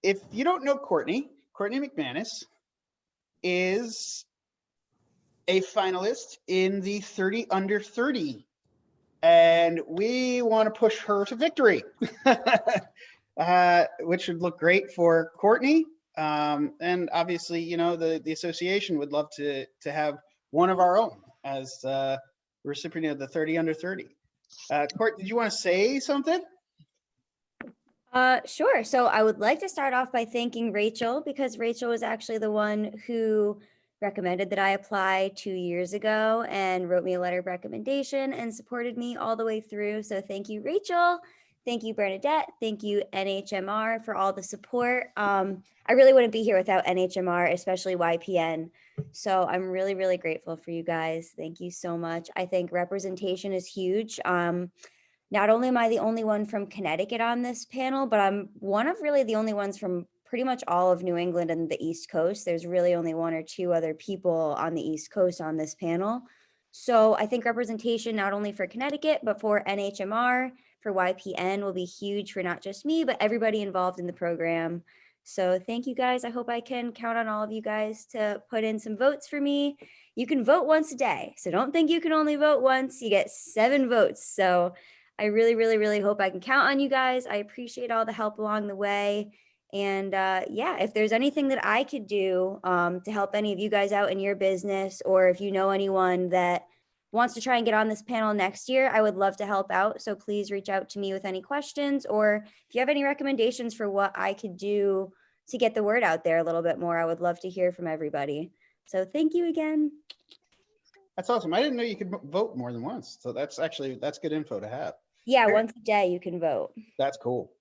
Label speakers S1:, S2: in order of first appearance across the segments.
S1: if you don't know Courtney McManus is a finalist in the 30 under 30, and we want to push her to victory, which would look great for Courtney. And obviously, you know, the association would love to have one of our own as recipient of the 30 under 30. Court, did you want to say something?
S2: Sure. So I would like to start off by thanking Rachel, because Rachel was actually the one who recommended that I apply 2 years ago and wrote me a letter of recommendation and supported me all the way through. So thank you, Rachel. Thank you, Bernadette. Thank you, NHMR, for all the support. I really wouldn't be here without NHMR, especially YPN. So I'm really, really grateful for you guys. Thank you so much. I think representation is huge. Not only am I the only one from Connecticut on this panel, but I'm one of really the only ones from pretty much all of New England and the East Coast. There's really only 1 or 2 other people on the East Coast on this panel. So I think representation, not only for Connecticut, but for NHMR, for YPN, will be huge for not just me, but everybody involved in the program. So thank you guys. I hope I can count on all of you guys to put in some votes for me. You can vote once a day, so don't think you can only vote once. You get 7 votes. So I really, really, really hope I can count on you guys. I appreciate all the help along the way. And yeah, if there's anything that I could do to help any of you guys out in your business, or if you know anyone that wants to try and get on this panel next year, I would love to help out. So please reach out to me with any questions, or if you have any recommendations for what I could do to get the word out there a little bit more, I would love to hear from everybody. So thank you again.
S1: That's awesome. I didn't know you could vote more than once. So that's good info to have.
S2: Yeah, once a day you can vote.
S1: That's cool.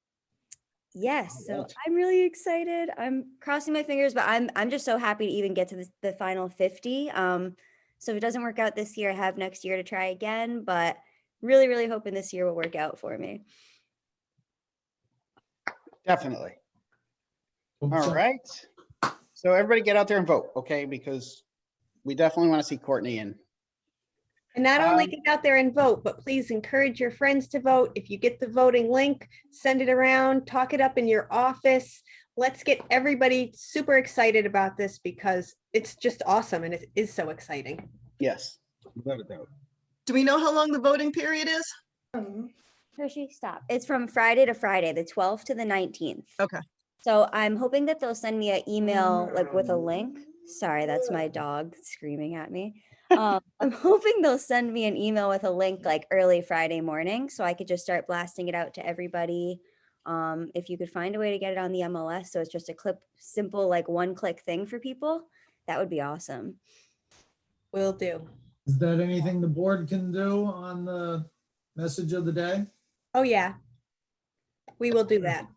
S2: Yes, so I'm really excited. I'm crossing my fingers, but I'm just so happy to even get to the final 50. So if it doesn't work out this year, I have next year to try again, but really, really hoping this year will work out for me.
S1: Definitely. All right. So everybody get out there and vote, okay? Because we definitely want to see Courtney in.
S3: And not only get out there and vote, but please encourage your friends to vote. If you get the voting link, send it around, talk it up in your office. Let's get everybody super excited about this, because it's just awesome and it is so exciting.
S1: Yes, without a doubt.
S4: Do we know how long the voting period is?
S2: Hershey, stop. It's from Friday to Friday, the 12th to the 19th.
S4: Okay.
S2: So I'm hoping that they'll send me an email like with a link. Sorry, that's my dog screaming at me. I'm hoping they'll send me an email with a link like early Friday morning, so I could just start blasting it out to everybody. If you could find a way to get it on the MLS, so it's just a simple like 1-click thing for people, that would be awesome.
S3: Will do.
S5: Is that anything the board can do on the message of the day?
S3: Oh yeah, we will do that.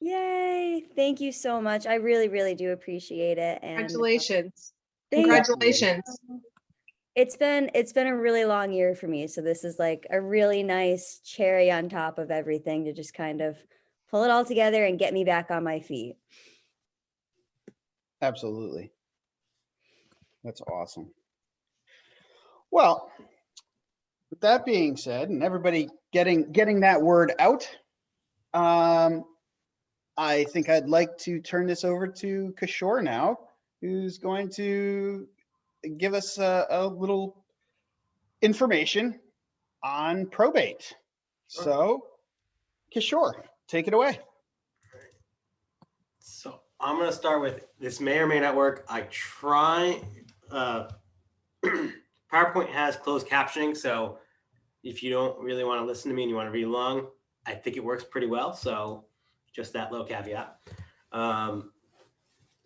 S2: Yay! Thank you so much. I really, really do appreciate it. And
S6: Congratulations.
S2: thank
S6: Congratulations.
S2: you. It's been a really long year for me, so this is like a really nice cherry on top of everything to just kind of pull it all together and get me back on my feet.
S1: Absolutely. That's awesome. Well, with that being said, and everybody getting that word out, I think I'd like to turn this over to Kishore now, who's going to give us a little information on probate. So, Kishore, take it away.
S7: So I'm going to start with, this may or may not work. I try, PowerPoint has closed captioning, so if you don't really want to listen to me and you want to read along, I think it works pretty well. So just that little caveat.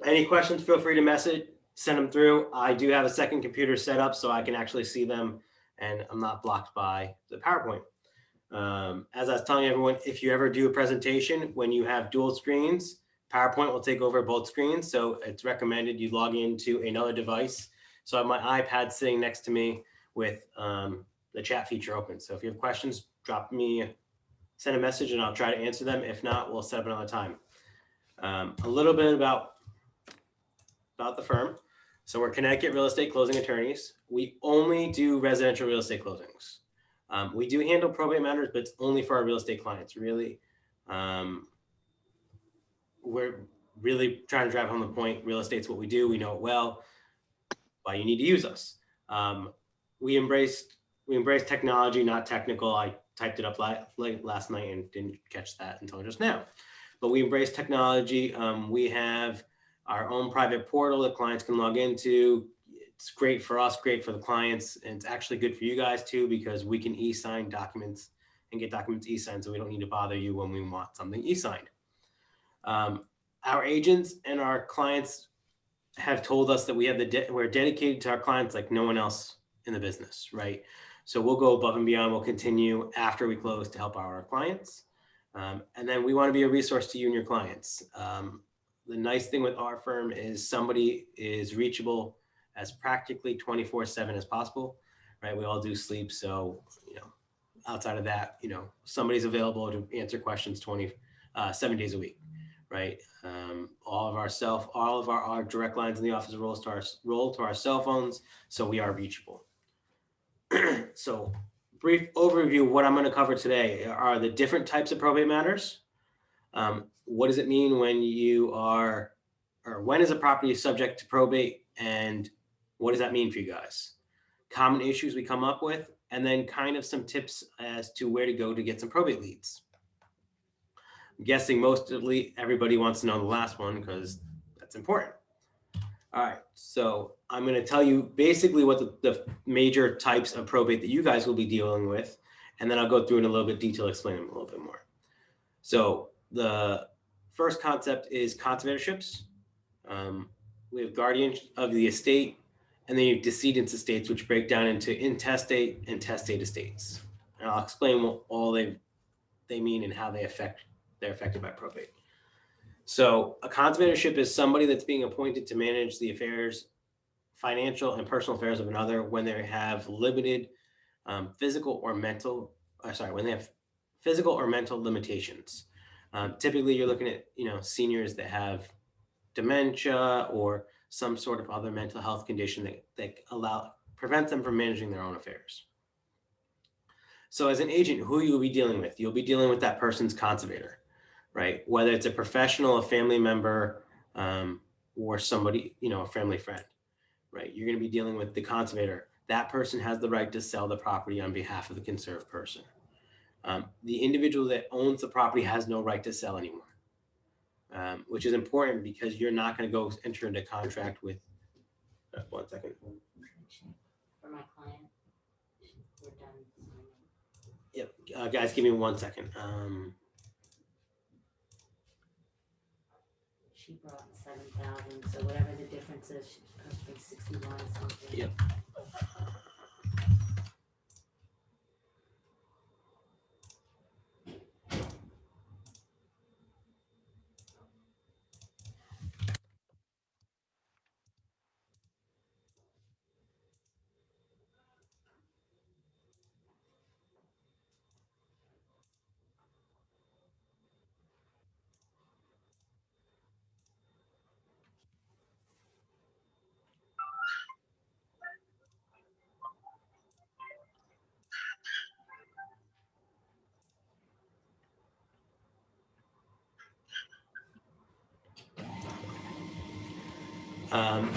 S7: Any questions, feel free to send them through. I do have a second computer set up so I can actually see them and I'm not blocked by the PowerPoint. As I was telling everyone, if you ever do a presentation, when you have dual screens, PowerPoint will take over both screens. So it's recommended you log into another device. So I have my iPad sitting next to me with the chat feature open. So if you have questions, send a message and I'll try to answer them. If not, we'll set up another time. A little bit about the firm. So we're Connecticut real estate closing attorneys. We only do residential real estate closings. We do handle probate matters, but it's only for our real estate clients, really. really trying to drive home the point. Real estate's what we do. We know it well. Why you need to use us. We embrace technology, not technical. I typed it up late last night and didn't catch that until just now. But we embrace technology. We have our own private portal that clients can log into. It's great for us, great for the clients, and it's actually good for you guys too, because we can e-sign documents and get documents e-signed, so we don't need to bother you when we want something e-signed. Our agents and our clients have told us that we have we're dedicated to our clients like no one else in the business, right? So we'll go above and beyond. We'll continue after we close to help our clients. And then we want to be a resource to you and your clients. The nice thing with our firm is somebody is reachable as practically 24/7 as possible, right? We all do sleep. So, outside of that, somebody's available to answer questions 7 days a week, right? All of our direct lines in the office roll to our cell phones. So we are reachable. So brief overview of what I'm going to cover today are the different types of probate matters. What does it mean when when is a property subject to probate, and what does that mean for you guys? Common issues we come up with, and then kind of some tips as to where to go to get some probate leads. I'm guessing mostly everybody wants to know the last one because that's important. All right, so I'm going to tell you basically what the major types of probate that you guys will be dealing with, and then I'll go through in a little bit of detail, explain them a little bit more. So the first concept is conservatorships. We have guardians of the estate, and then you have decedents estates, which break down into intestate and testate estates. And I'll explain what all they mean and how they're affected by probate. So a conservatorship is somebody that's being appointed to manage the affairs, financial and personal affairs of another when they have limited physical or mental limitations. Typically you're looking at, seniors that have dementia or some sort of other mental health condition that prevents them from managing their own affairs. So as an agent, who you'll be dealing with? You'll be dealing with that person's conservator, right? Whether it's a professional, a family member, or somebody, a family friend, right? You're going to be dealing with the conservator. That person has the right to sell the property on behalf of the conserved person. The individual that owns the property has no right to sell anymore, which is important because you're not going to go enter into contract with, 1 second.
S6: For my client, we're done signing.
S7: Yep, guys, give me 1 second.
S6: She brought 7,000, so whatever the difference is, she cost me 61 something.
S7: Yep.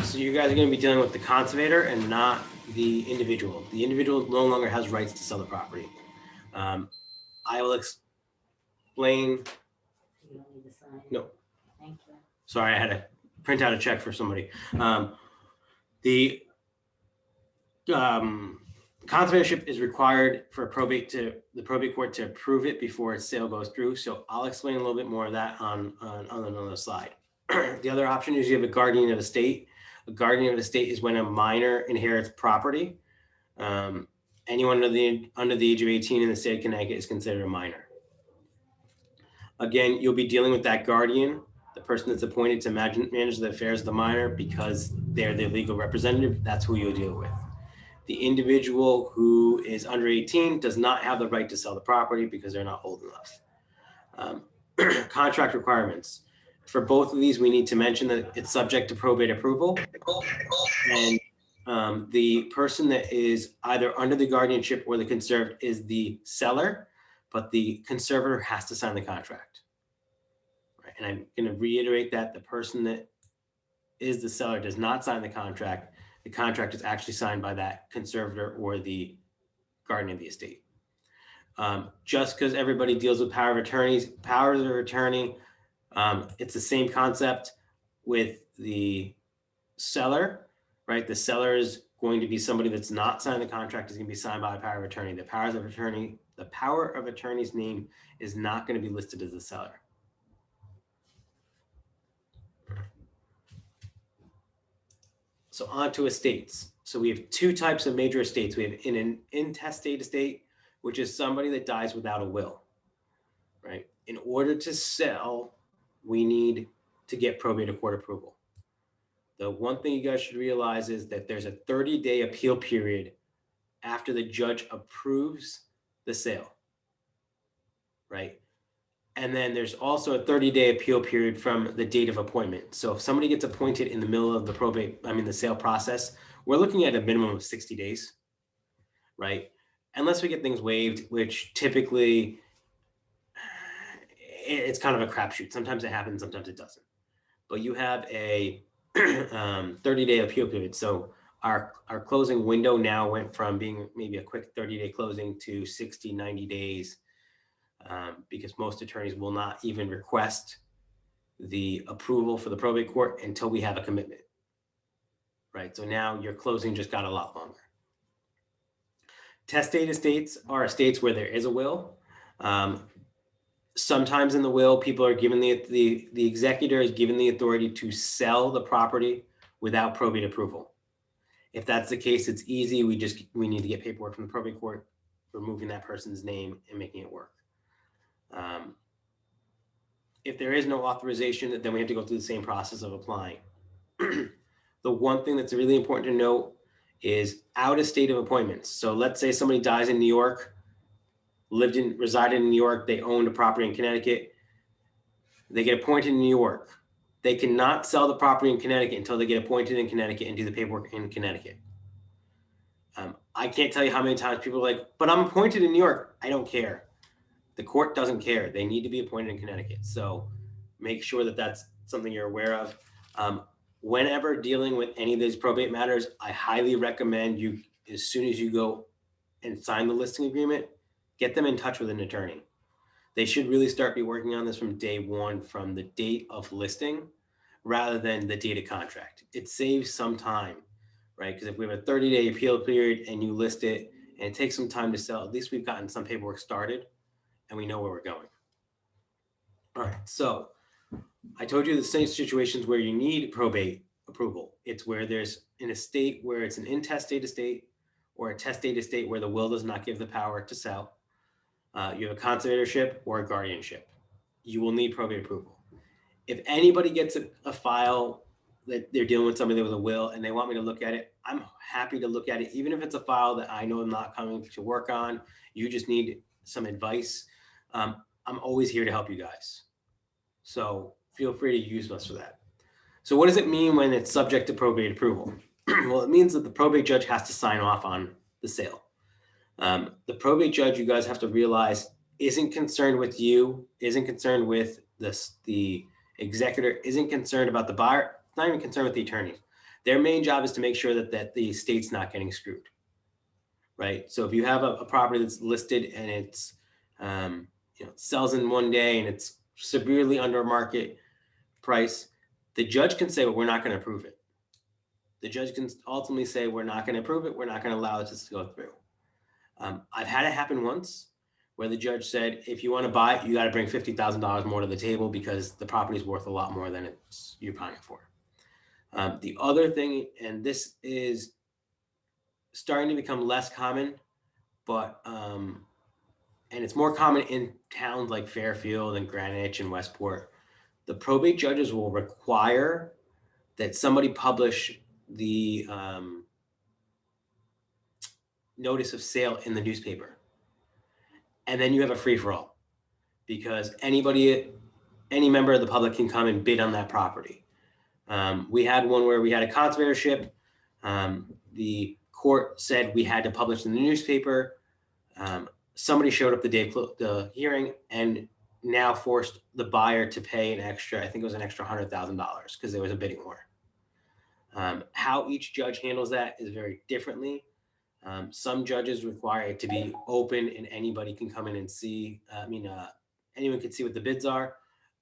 S7: So you guys are going to be dealing with the conservator and not the individual. The individual no longer has rights to sell the property. I will explain.
S6: You don't need to sign it.
S7: No.
S6: Thank you.
S7: Sorry, I had to print out a check for somebody. The conservatorship is required for the probate court to approve it before its sale goes through. So I'll explain a little bit more of that on another slide. The other option is you have a guardian of estate. A guardian of estate is when a minor inherits property. Anyone under the age of 18 in the state of Connecticut is considered a minor. Again, you'll be dealing with that guardian, the person that's appointed to manage the affairs of the minor, because they're the legal representative. That's who you'll deal with. The individual who is under 18 does not have the right to sell the property because they're not old enough. Contract requirements. For both of these, we need to mention that it's subject to probate approval. And the person that is either under the guardianship or the conserved is the seller, but the conservator has to sign the contract. Right? And I'm going to reiterate that the person that is the seller does not sign the contract. The contract is actually signed by that conservator or the guardian of the estate. Just because everybody deals with powers of attorney, it's the same concept with the seller, right? The seller is going to be somebody that's not signed the contract, is going to be signed by a power of attorney. The power of attorney's name is not going to be listed as the seller. So on to estates. So we have two types of major estates. We have an intestate estate, which is somebody that dies without a will, right? In order to sell, we need to get probate or court approval. The one thing you guys should realize is that there's a 30-day appeal period after the judge approves the sale, right? And then there's also a 30-day appeal period from the date of appointment. So if somebody gets appointed in the middle of the sale process, we're looking at a minimum of 60 days, right? Unless we get things waived, which typically it's kind of a crapshoot. Sometimes it happens, sometimes it doesn't. But you have a 30-day appeal period. So our closing window now went from being maybe a quick 30-day closing to 60, 90 days. Because most attorneys will not even request the approval for the probate court until we have a commitment, right? So now your closing just got a lot longer. Testate estates are estates where there is a will. Sometimes in the will, people are given the executor is given the authority to sell the property without probate approval. If that's the case, it's easy. We need to get paperwork from the probate court, removing that person's name and making it work. If there is no authorization, then we have to go through the same process of applying. The one thing that's really important to note is out of state of appointments. So let's say somebody dies in New York, resided in New York, they owned a property in Connecticut, they get appointed in New York. They cannot sell the property in Connecticut until they get appointed in Connecticut and do the paperwork in Connecticut. I can't tell you how many times people are like, but I'm appointed in New York. I don't care. The court doesn't care. They need to be appointed in Connecticut. So make sure that that's something you're aware of. Whenever dealing with any of these probate matters, I highly recommend you, as soon as you go and sign the listing agreement, get them in touch with an attorney. They should really start be working on this from day one, from the date of listing, rather than the date of contract. It saves some time, right? Because if we have a 30-day appeal period and you list it and it takes some time to sell, at least we've gotten some paperwork started and we know where we're going. All right, so I told you the same situations where you need probate approval. It's where there's an estate where it's an intestate estate or a testate estate where the will does not give the power to sell. You have a conservatorship or a guardianship. You will need probate approval. If anybody gets a file that they're dealing with somebody with a will and they want me to look at it, I'm happy to look at it, even if it's a file that I know I'm not coming to work on. You just need some advice. I'm always here to help you guys. So feel free to use us for that. So what does it mean when it's subject to probate approval? Well, it means that the probate judge has to sign off on the sale. The probate judge, you guys have to realize, isn't concerned with you, isn't concerned with the executor, isn't concerned about the buyer, not even concerned with the attorney. Their main job is to make sure that the estate's not getting screwed, right? So if you have a property that's listed and it's sells in one day and it's severely under market price, the judge can say, well, we're not going to approve it. The judge can ultimately say, we're not going to approve it. We're not going to allow it to go through. I've had it happen once where the judge said, if you want to buy it, you got to bring $50,000 more to the table because the property is worth a lot more than you're buying it for. The other thing, and this is starting to become less common, but and it's more common in towns like Fairfield and Greenwich and Westport, the probate judges will require that somebody publish the notice of sale in the newspaper. And then you have a free-for-all because any member of the public can come and bid on that property. We had one where we had a conservatorship. The court said we had to publish in the newspaper. Somebody showed up the day of the hearing and now forced the buyer to pay an extra, I think it was an extra $100,000 because there was a bidding war. How each judge handles that is very differently. Some judges require it to be open and anybody can come in and see. Anyone can see what the bids are,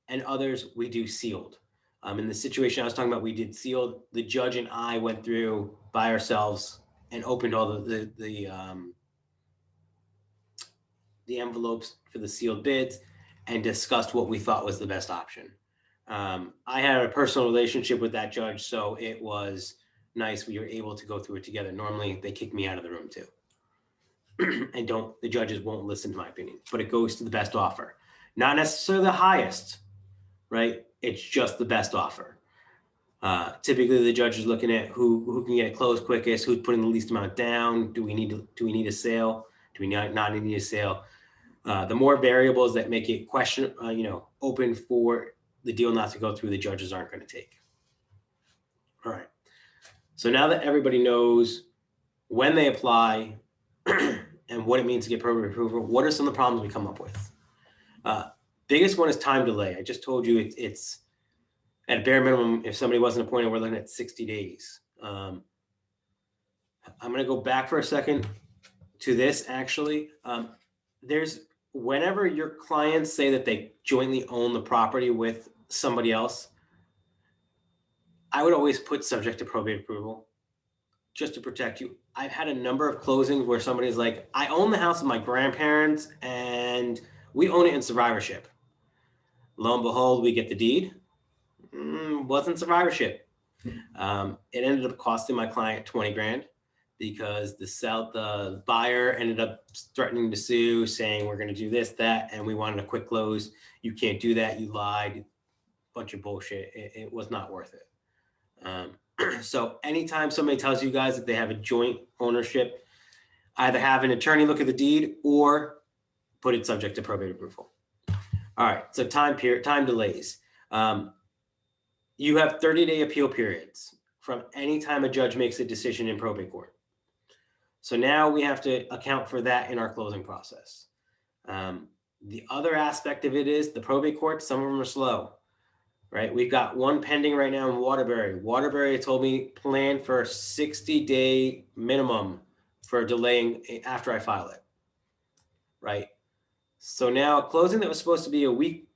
S7: and others we do sealed. In the situation I was talking about, we did sealed. The judge and I went through by ourselves and opened all the envelopes for the sealed bids and discussed what we thought was the best option. I had a personal relationship with that judge, so it was nice. We were able to go through it together. Normally they kick me out of the room too. And the judges won't listen to my opinion, but it goes to the best offer. Not necessarily the highest, right? It's just the best offer. Typically the judge is looking at who can get it closed quickest, who's putting the least amount down. Do we need a sale? Do we not need a sale? The more variables that make it open for the deal not to go through, the judges aren't going to take. All right. So now that everybody knows when they apply and what it means to get probate approval, what are some of the problems we come up with? Biggest one is time delay. I just told you it's at a bare minimum. If somebody wasn't appointed, we're looking at 60 days. I'm going to go back for a second to this actually. Whenever your clients say that they jointly own the property with somebody else, I would always put subject to probate approval just to protect you. I've had a number of closings where somebody's like, I own the house with my grandparents and we own it in survivorship. Lo and behold, we get the deed. Wasn't survivorship. It ended up costing my client 20 grand because the buyer ended up threatening to sue, saying we're going to do this, that, and we wanted a quick close. You can't do that. You lied. Bunch of bullshit. It was not worth it. So anytime somebody tells you guys that they have a joint ownership, either have an attorney look at the deed or put it subject to probate approval. All right. So time delays. You have 30-day appeal periods from any time a judge makes a decision in probate court. So now we have to account for that in our closing process. The other aspect of it is the probate court, some of them are slow, right? We've got one pending right now in Waterbury. Waterbury told me plan for a 60-day minimum for delaying after I file it, right? So now closing that was supposed to be a week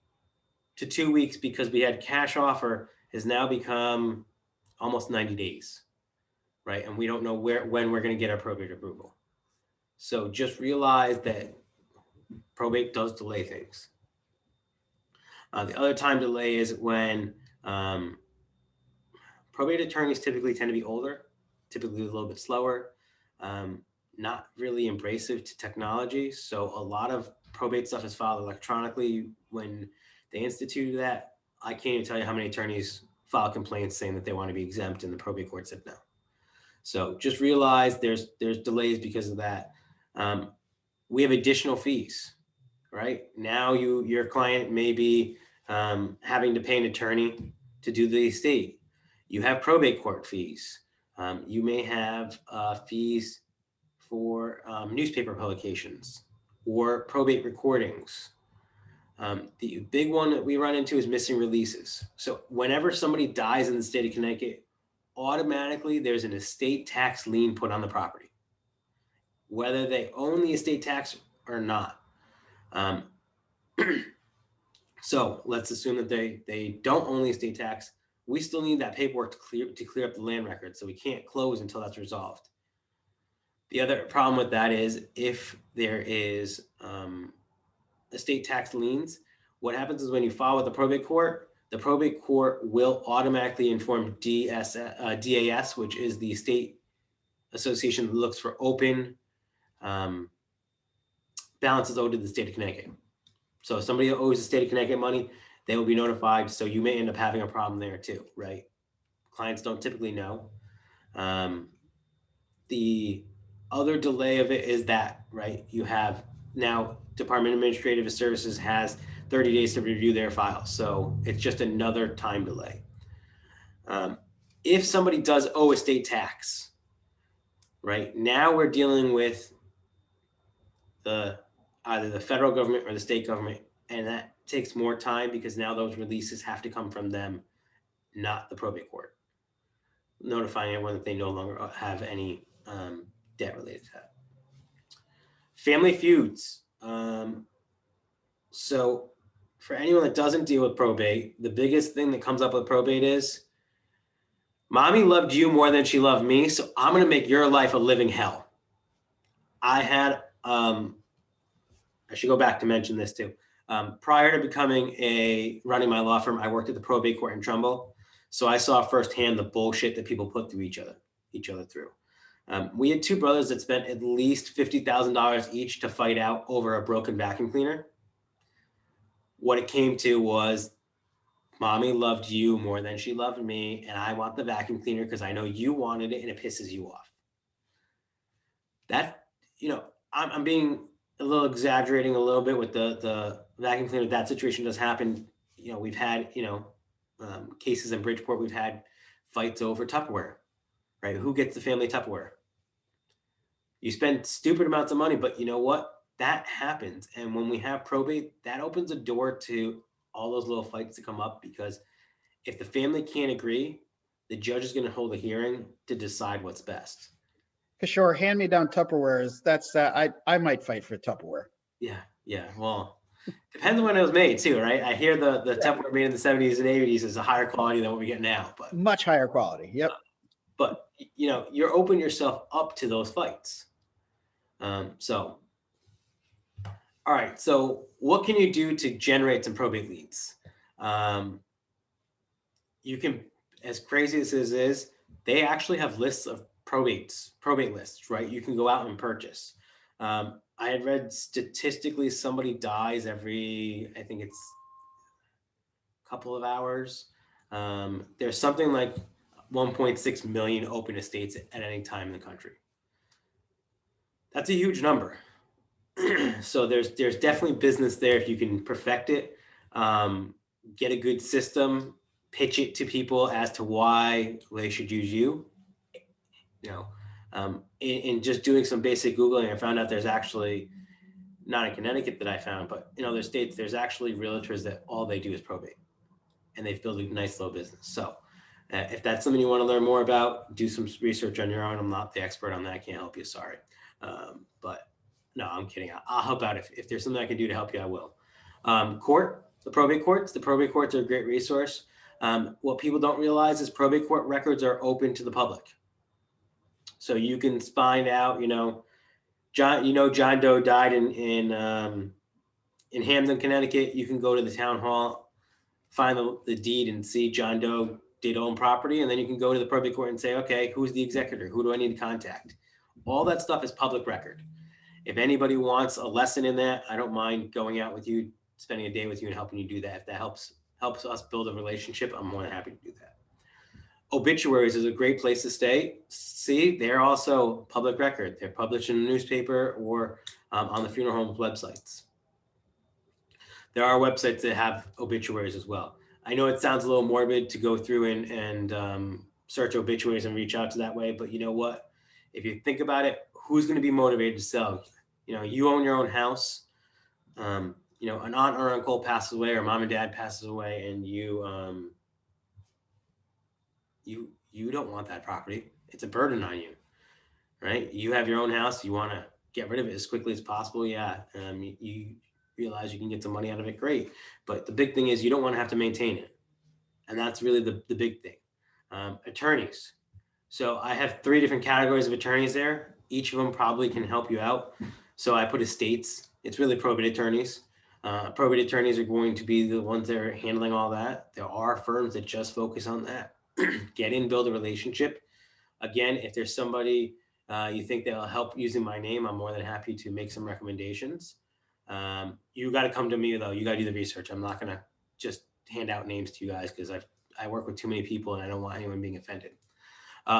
S7: to 2 weeks because we had cash offer has now become almost 90 days. Right? And we don't know when we're going to get our probate approval. So just realize that probate does delay things. The other time delay is when probate attorneys typically tend to be older, typically a little bit slower, not really embracive to technology. So a lot of probate stuff is filed electronically. When they instituted that, I can't even tell you how many attorneys file complaints saying that they want to be exempt, and the probate court said no. So just realize there's delays because of that. We have additional fees, right? Now your client may be having to pay an attorney to do the estate. You have probate court fees. You may have fees for newspaper publications or probate recordings. The big one that we run into is missing releases. So whenever somebody dies in the state of Connecticut, automatically there's an estate tax lien put on the property, whether they own the estate tax or not. So let's assume that they don't own the estate tax. We still need that paperwork to clear up the land record, so we can't close until that's resolved. The other problem with that is if there is estate tax liens, what happens is when you file with the probate court will automatically inform DAS, which is the state association that looks for open balances owed to the state of Connecticut. So if somebody owes the state of Connecticut money, they will be notified. So you may end up having a problem there too, right? Clients don't typically know. The other delay of it is that, right? You have now Department of Administrative Services has 30 days to review their files. So it's just another time delay. If somebody does owe estate tax, right? Now we're dealing with either the federal government or the state government, and that takes more time because now those releases have to come from them, not the probate court, notifying everyone that they no longer have any debt related to that. Family feuds. So for anyone that doesn't deal with probate, the biggest thing that comes up with probate is, mommy loved you more than she loved me, so I'm going to make your life a living hell. I had, I should go back to mention this too. Prior to running my law firm, I worked at the probate court in Trumbull. So I saw firsthand the bullshit that people put through each other through. We had two brothers that spent at least $50,000 each to fight out over a broken vacuum cleaner. What it came to was, mommy loved you more than she loved me, and I want the vacuum cleaner because I know you wanted it and it pisses you off. That, I'm being a little exaggerating a little bit with the vacuum cleaner. That situation does happen. We've had, cases in Bridgeport, we've had fights over Tupperware, right? Who gets the family Tupperware? You spend stupid amounts of money, but you know what? That happens. And when we have probate, that opens a door to all those little fights to come up, because if the family can't agree, the judge is going to hold a hearing to decide what's best.
S1: Kishore, hand-me-down Tupperwares. That's I might fight for Tupperware.
S7: Yeah. Well, depends on when it was made too, right? I hear the Tupperware made in the 70s and 80s is a higher quality than what we get now, but
S1: Much higher quality. Yep.
S7: But you're opening yourself up to those fights. All right. So what can you do to generate some probate leads? You can, as crazy as this is, they actually have lists of probate lists, right? You can go out and purchase. I had read statistically somebody dies every, I think it's a couple of hours. There's something like 1.6 million open estates at any time in the country. That's a huge number. So there's definitely business there if you can perfect it, get a good system, pitch it to people as to why they should use you. In just doing some basic Googling, I found out there's actually, not in Connecticut that I found, but in other states, there's actually realtors that all they do is probate, and they've built a nice little business. So if that's something you want to learn more about, do some research on your own. I'm not the expert on that. I can't help you. Sorry. But no, I'm kidding. I'll help out. If there's something I can do to help you, I will. The probate courts are a great resource. What people don't realize is probate court records are open to the public. So you can find out, John Doe died in Hamden, Connecticut. You can go to the town hall, find the deed and see John Doe did own property. And then you can go to the probate court and say, okay, who's the executor? Who do I need to contact? All that stuff is public record. If anybody wants a lesson in that, I don't mind going out with you, spending a day with you and helping you do that. If that helps us build a relationship, I'm more than happy to do that. Obituaries is a great place to stay. See, they're also public record. They're published in a newspaper or on the funeral home's websites. There are websites that have obituaries as well. I know it sounds a little morbid to go through and search obituaries and reach out to that way, but you know what? If you think about it, who's going to be motivated to sell? You own your own house. An aunt or uncle passes away, or mom and dad passes away, and you don't want that property. It's a burden on you, right? You have your own house. You want to get rid of it as quickly as possible. Yeah. You realize you can get some money out of it. Great. But the big thing is you don't want to have to maintain it. And that's really the big thing. Attorneys. So I have 3 different categories of attorneys there. Each of them probably can help you out. So I put estates. It's really probate attorneys. Probate attorneys are going to be the ones that are handling all that. There are firms that just focus on that. Get in, build a relationship. Again, if there's somebody you think that'll help using my name, I'm more than happy to make some recommendations. You got to come to me though. You got to do the research. I'm not going to just hand out names to you guys because I work with too many people and I don't want anyone being offended.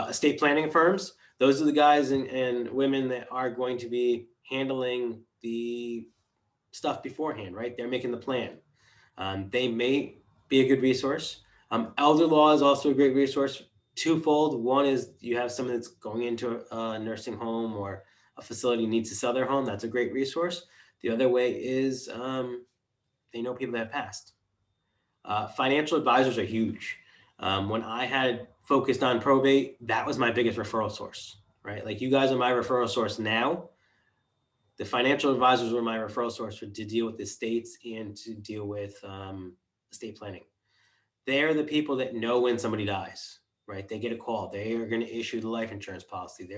S7: Estate planning firms, those are the guys and women that are going to be handling the stuff beforehand, right? They're making the plan. They may be a good resource. Elder law is also a great resource. Twofold. One is you have someone that's going into a nursing home or a facility needs to sell their home. That's a great resource. The other way is they know people that have passed. Financial advisors are huge. When I had focused on probate, that was my biggest referral source, right? Like you guys are my referral source now. The financial advisors were my referral source to deal with the estates and to deal with estate planning. They're the people that know when somebody dies, right? They get a call. They are going to issue the life insurance policy.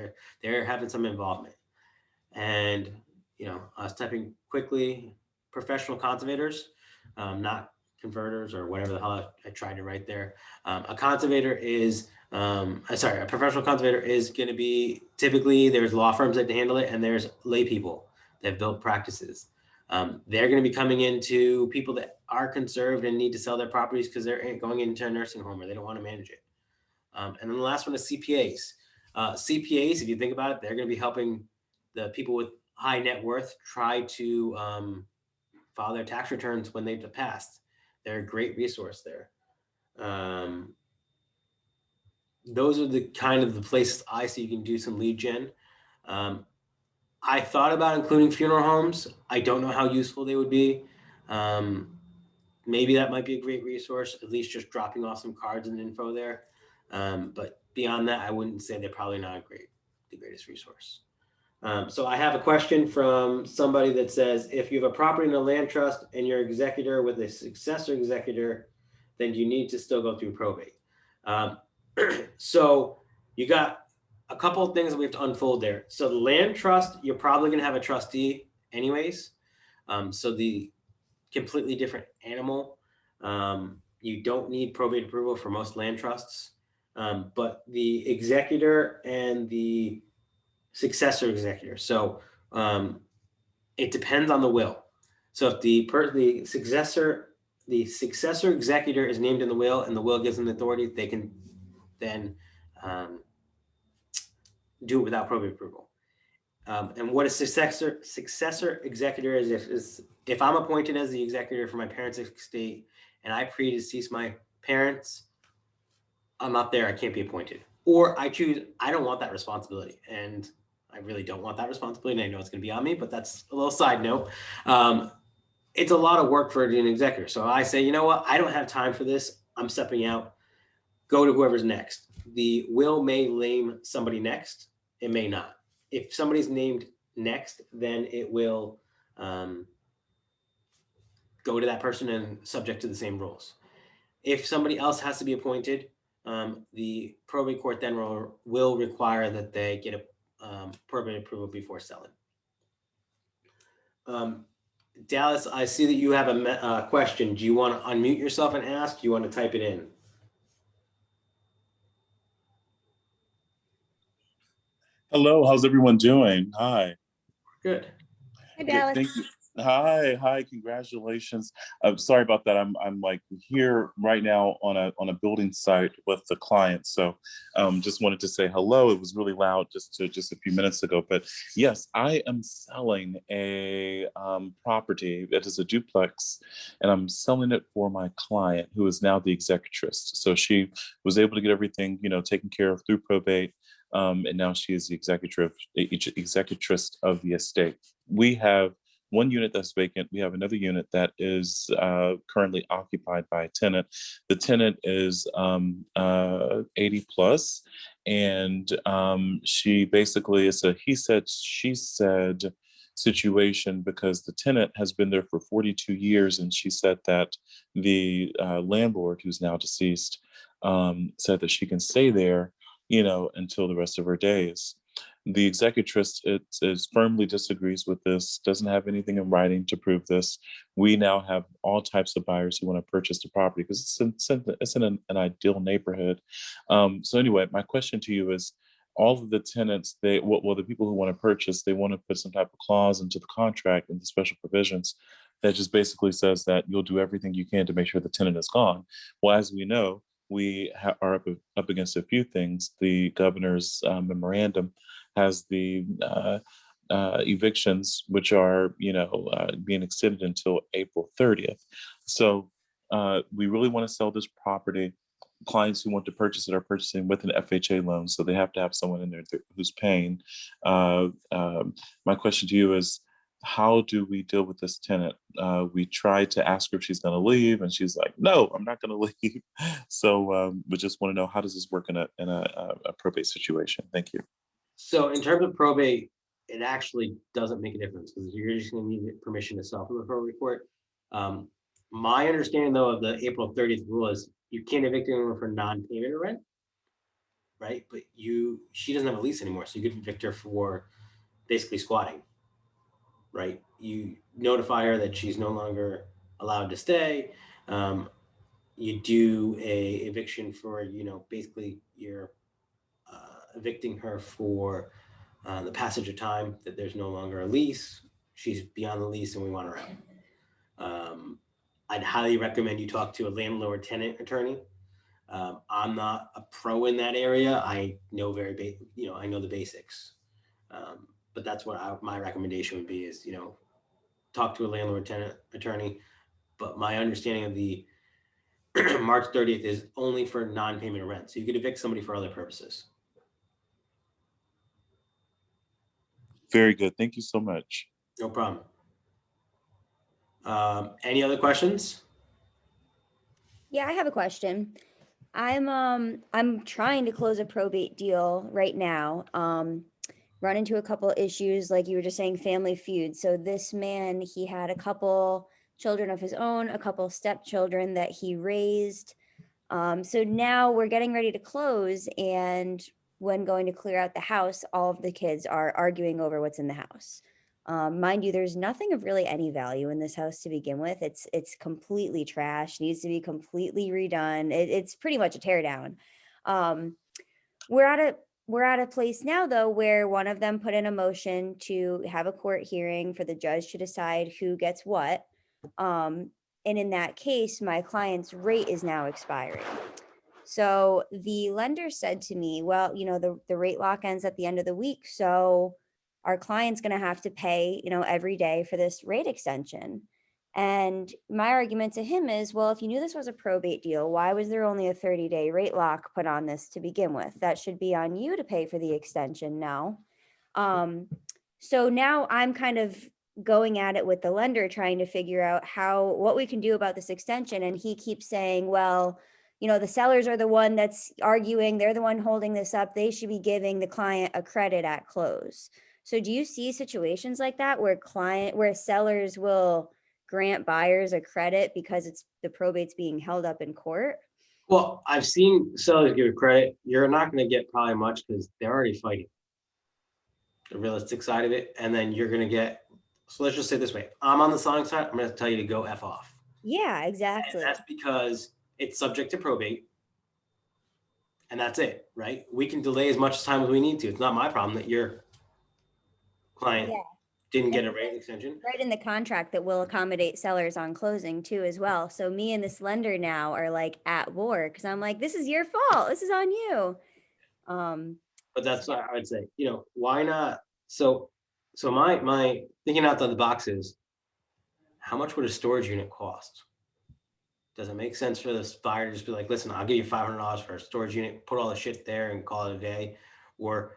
S7: They're having some involvement. And, you know, I was typing quickly, professional conservators, not converters or whatever the hell I tried to write there. A conservator is, a professional conservator is going to be, typically there's law firms that handle it and there's lay people that build practices. They're going to be coming into people that are conserved and need to sell their properties because they're going into a nursing home or they don't want to manage it. And then the last one is CPAs. CPAs, if you think about it, they're going to be helping the people with high net worth try to file their tax returns when they've passed. They're a great resource there. Those are the kind of the places I see you can do some lead gen. I thought about including funeral homes. I don't know how useful they would be. Maybe that might be a great resource, at least just dropping off some cards and info there. But beyond that, I wouldn't say they're probably not the greatest resource. So I have a question from somebody that says, if you have a property in a land trust and you're executor with a successor executor, then you need to still go through probate. So you got a couple of things that we have to unfold there. So the land trust, you're probably going to have a trustee anyways. So the completely different animal. You don't need probate approval for most land trusts, but the executor and the successor executor. So it depends on the will. So if the successor executor is named in the will and the will gives them the authority, they can then do it without probate approval. And what a successor executor is if I'm appointed as the executor for my parents' estate and I predecease my parents, I'm up there, I can't be appointed. Or I choose, I don't want that responsibility. And I really don't want that responsibility. And I know it's going to be on me, but that's a little side note. It's a lot of work for an executor. So I say, you know what? I don't have time for this. I'm stepping out. Go to whoever's next. The will may name somebody next. It may not. If somebody's named next, then it will go to that person and subject to the same rules. If somebody else has to be appointed, the probate court then will require that they get a probate approval before selling. Dallas, I see that you have a question. Do you want to unmute yourself and ask? Do you want to type it in?
S8: Hello, how's everyone doing? Hi.
S7: Good.
S3: Hi, Dallas.
S8: Thank you. Hi, congratulations. I'm sorry about that. I'm like here right now on a building site with the client. So just wanted to say hello. It was really loud just a few minutes ago. But yes, I am selling a property that is a duplex, and I'm selling it for my client who is now the executress. So she was able to get everything, taken care of through probate. And now she is the executress of the estate. We have one unit that's vacant. We have another unit that is currently occupied by a tenant. The tenant is 80 plus, and she basically is a he said, she said situation because the tenant has been there for 42 years, and she said that the landlord, who's now deceased, said that she can stay there until the rest of her days. The executress is firmly disagrees with this, doesn't have anything in writing to prove this. We now have all types of buyers who want to purchase the property because it's in an ideal neighborhood. So anyway, my question to you is, all of the tenants, the people who want to purchase, they want to put some type of clause into the contract and the special provisions that just basically says that you'll do everything you can to make sure the tenant is gone. Well, as we know, we are up against a few things. The governor's memorandum has the evictions, which are being extended until April 30th. So we really want to sell this property. Clients who want to purchase it are purchasing with an FHA loan, so they have to have someone in there who's paying. My question to you is, how do we deal with this tenant? We tried to ask her if she's going to leave, and she's like, no, I'm not going to leave. So we just want to know, how does this work in a probate situation? Thank you.
S7: So in terms of probate, it actually doesn't make a difference because you're just going to need permission to sell from the probate court. My understanding though of the April 30th rule is you can't evict anyone for non-payment of rent, right? But she doesn't have a lease anymore, so you could evict her for basically squatting, right? You notify her that she's no longer allowed to stay. You do a eviction for, basically you're evicting her for the passage of time, that there's no longer a lease. She's beyond the lease and we want her out. I'd highly recommend you talk to a landlord tenant attorney. I'm not a pro in that area. I know I know the basics. But that's what my recommendation would be is, talk to a landlord tenant attorney. But my understanding of the March 30th is only for non-payment of rent. So you could evict somebody for other purposes.
S8: Very good. Thank you so much.
S7: No problem. Any other questions?
S2: Yeah, I have a question. I'm trying to close a probate deal right now. Run into a couple issues, like you were just saying, family feud. So this man, he had a couple children of his own, a couple stepchildren that he raised. So now we're getting ready to close, and when going to clear out the house, all of the kids are arguing over what's in the house. Mind you, there's nothing of really any value in this house to begin with. It's completely trash, needs to be completely redone. It's pretty much a tear down. We're at a place now though where one of them put in a motion to have a court hearing for the judge to decide who gets what. And in that case, my client's rate is now expiring. So the lender said to me, well, the rate lock ends at the end of the week. So our client's going to have to pay, every day for this rate extension. And my argument to him is, well, if you knew this was a probate deal, why was there only a 30-day rate lock put on this to begin with? That should be on you to pay for the extension now. So now I'm kind of going at it with the lender, trying to figure out what we can do about this extension. And he keeps saying, well, the sellers are the one that's arguing. They're the one holding this up. They should be giving the client a credit at close. So do you see situations like that where sellers will grant buyers a credit because the probate's being held up in court?
S7: Well, I've seen sellers give a credit. You're not going to get probably much because they're already fighting the realistic side of it. And then you're going to get, so let's just say this way, I'm on the selling side. I'm going to tell you to go F off.
S2: Yeah, exactly.
S7: And that's because it's subject to probate. And that's it, right? We can delay as much time as we need to. It's not my problem that your client didn't get a rate extension.
S2: Right in the contract that will accommodate sellers on closing too as well. So me and this lender now are like at war because I'm like, this is your fault. This is on you.
S7: But that's what I would say, why not? So my thinking outside the box is, how much would a storage unit cost? Does it make sense for this buyer to just be like, listen, I'll give you $500 for a storage unit, put all the shit there and call it a day? Or,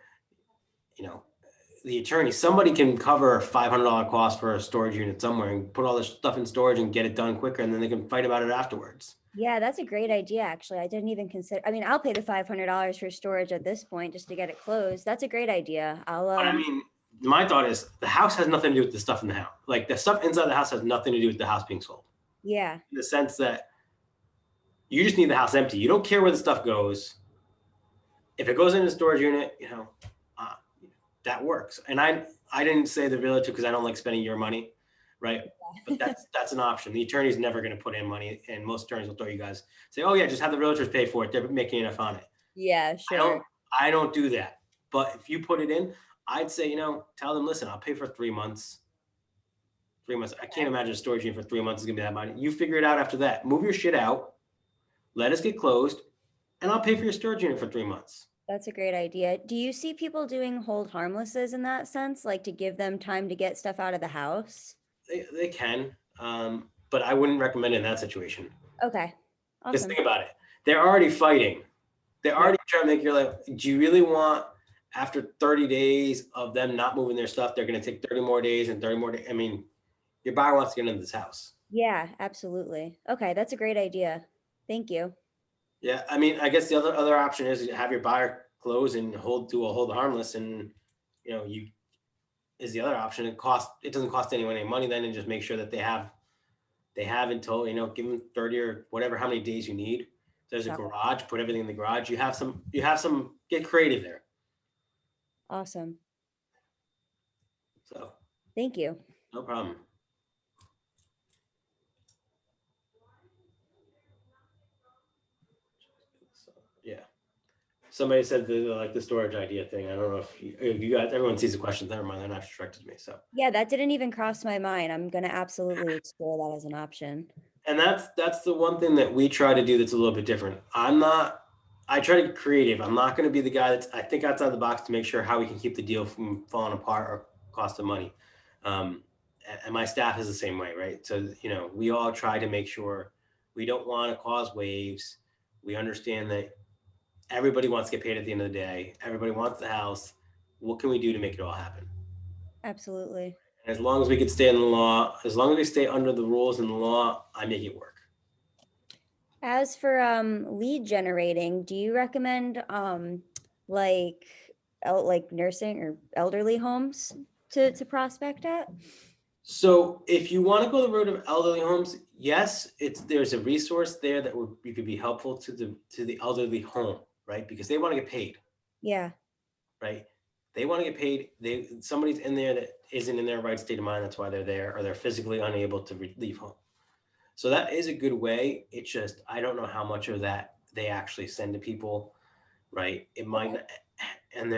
S7: the attorney, somebody can cover a $500 cost for a storage unit somewhere and put all this stuff in storage and get it done quicker, and then they can fight about it afterwards.
S2: Yeah, that's a great idea, actually. I didn't even consider, I'll pay the $500 for storage at this point just to get it closed. That's a great idea.
S7: But my thought is the house has nothing to do with the stuff in the house. Like the stuff inside the house has nothing to do with the house being sold.
S2: Yeah.
S7: In the sense that you just need the house empty. You don't care where the stuff goes. If it goes in a storage unit, that works. And I didn't say the realtor because I don't like spending your money, right? But that's an option. The attorney's never going to put in money, and most attorneys will throw you guys say, "Oh yeah, just have the realtors pay for it. They're making enough on it."
S2: Yeah, sure.
S7: I don't do that. But if you put it in, I'd say, tell them, listen, I'll pay for 3 months. 3 months. I can't imagine a storage unit for 3 months is gonna be that money. You figure it out after that. Move your shit out. Let us get closed, and I'll pay for your storage unit for 3 months.
S2: That's a great idea. Do you see people doing hold harmlesses in that sense, like to give them time to get stuff out of the house?
S7: They can, but I wouldn't recommend it in that situation.
S2: Okay,
S7: Just
S2: awesome.
S7: think about it. They're already fighting. They're already trying to make your life. Do you really want after 30 days of them not moving their stuff, they're going to take 30 more days and 30 more days. I mean, your buyer wants to get into this house.
S2: Yeah, absolutely. Okay, that's a great idea. Thank you.
S7: Yeah, I mean, I guess the other option is have your buyer close and hold harmless, and you is the other option. It doesn't cost anyone any money then, and just make sure that they have until give them 30 or whatever how many days you need. If there's a garage, put everything in the garage. You have some get creative there.
S2: Awesome.
S7: So
S2: Thank you.
S7: no problem. So, yeah. Somebody said they like the storage idea thing. I don't know if you guys, everyone sees the questions. Never mind, they're not directed to me. So
S2: Yeah, that didn't even cross my mind. I'm gonna absolutely explore that as an option.
S7: and that's the one thing that we try to do that's a little bit different. I try to get creative. I'm not going to be the guy I think outside the box to make sure how we can keep the deal from falling apart or cost of money. And my staff is the same way, right? So, we all try to make sure we don't want to cause waves. We understand that everybody wants to get paid at the end of the day. Everybody wants the house. What can we do to make it all happen?
S2: Absolutely.
S7: And as long as we could stay in the law, as long as we stay under the rules and the law, I make it work.
S2: As for lead generating, do you recommend like nursing or elderly homes to prospect at?
S7: So if you want to go the road of elderly homes, yes, there's a resource there that you could be helpful to the elderly home, right? Because they want to get paid,
S2: Yeah.
S7: right? They want to get paid. Somebody's in there that isn't in their right state of mind. That's why they're there, or they're physically unable to leave home. So that is a good way. It's just, I don't know how much of that they actually send to people, right? It might not, and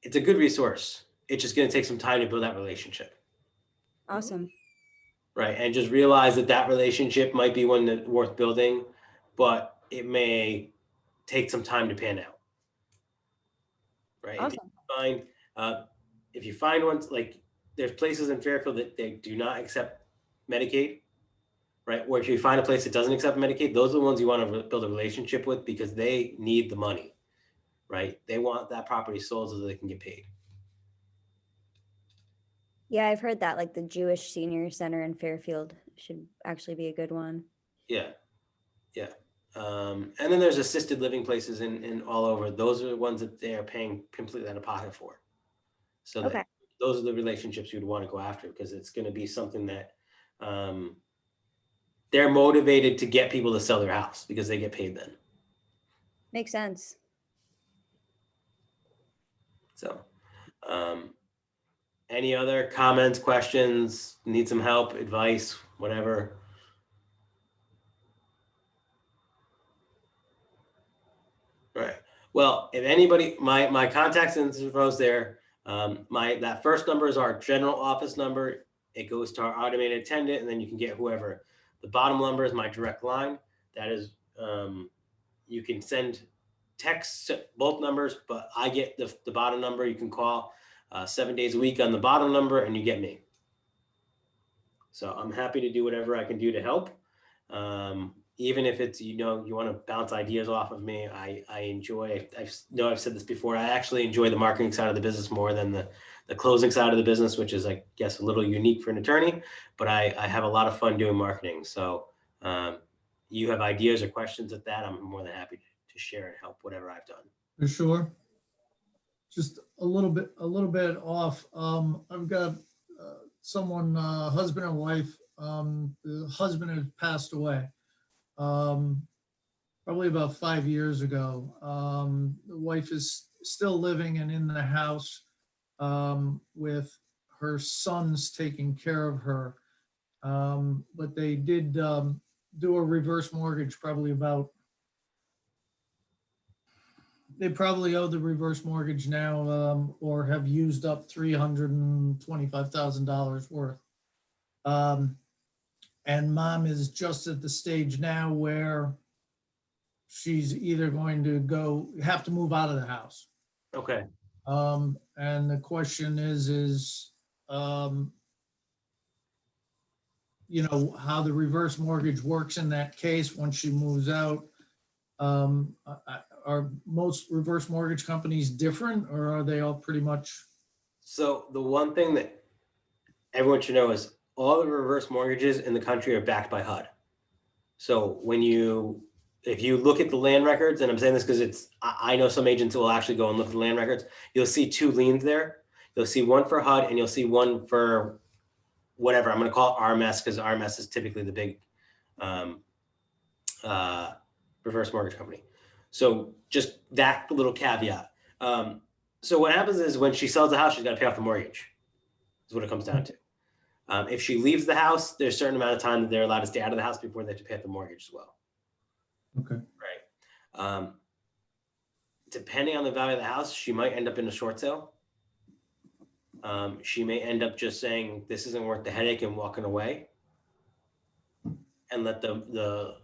S7: it's a good resource. It's just going to take some time to build that relationship.
S2: Awesome.
S7: Right. And just realize that relationship might be one that's worth building, but it may take some time to pan out. Right.
S2: Awesome.
S7: If you find ones like there's places in Fairfield that they do not accept Medicaid, right? Or if you find a place that doesn't accept Medicaid, those are the ones you want to build a relationship with because they need the money, right? They want that property sold so that they can get paid.
S2: Yeah, I've heard that like the Jewish Senior Center in Fairfield should actually be a good one.
S7: Yeah. Yeah. And then there's assisted living places in all over. Those are the ones that they are paying completely out of pocket for. So that those are the relationships you'd want to go after because it's going to be something that they're motivated to get people to sell their house because they get paid then.
S2: Makes sense.
S7: So any other comments, questions, need some help, advice, whatever? Right. Well, if anybody, my contact info is there. That first number is our general office number. It goes to our automated attendant, and then you can get whoever. The bottom number is my direct line. That is, you can send texts to both numbers, but I get the bottom number. You can call 7 days a week on the bottom number, and you get me. So I'm happy to do whatever I can do to help. Even if it's, you want to bounce ideas off of me, I enjoy, I've said this before, I actually enjoy the marketing side of the business more than the closing side of the business, which is, I guess, a little unique for an attorney, but I have a lot of fun doing marketing. So you have ideas or questions at that, I'm more than happy to share and help whatever I've done.
S5: For sure. Just a little bit off. I've got someone, husband and wife. The husband had passed away probably about 5 years ago. The wife is still living and in the house with her sons taking care of her. But they did do a reverse mortgage they probably owe the reverse mortgage now or have used up $325,000 worth. And mom is just at the stage now where she's either going to have to move out of the house.
S7: Okay.
S5: And the question is, how the reverse mortgage works in that case once she moves out. are most reverse mortgage companies different, or are they all pretty much?
S7: So the one thing that everyone should know is all the reverse mortgages in the country are backed by HUD. So if you look at the land records, and I'm saying this because I know some agents will actually go and look at the land records, you'll see 2 liens there. You'll see one for HUD and you'll see one for whatever. I'm going to call it RMS because RMS is typically the big reverse mortgage company. So just that little caveat. So what happens is when she sells the house, she's got to pay off the mortgage. Is what it comes down to. If she leaves the house, there's a certain amount of time that they're allowed to stay out of the house before they have to pay off the mortgage as well.
S5: Okay.
S7: Right. Depending on the value of the house, she might end up in a short sale. She may end up just saying this isn't worth the headache and walking away, and let the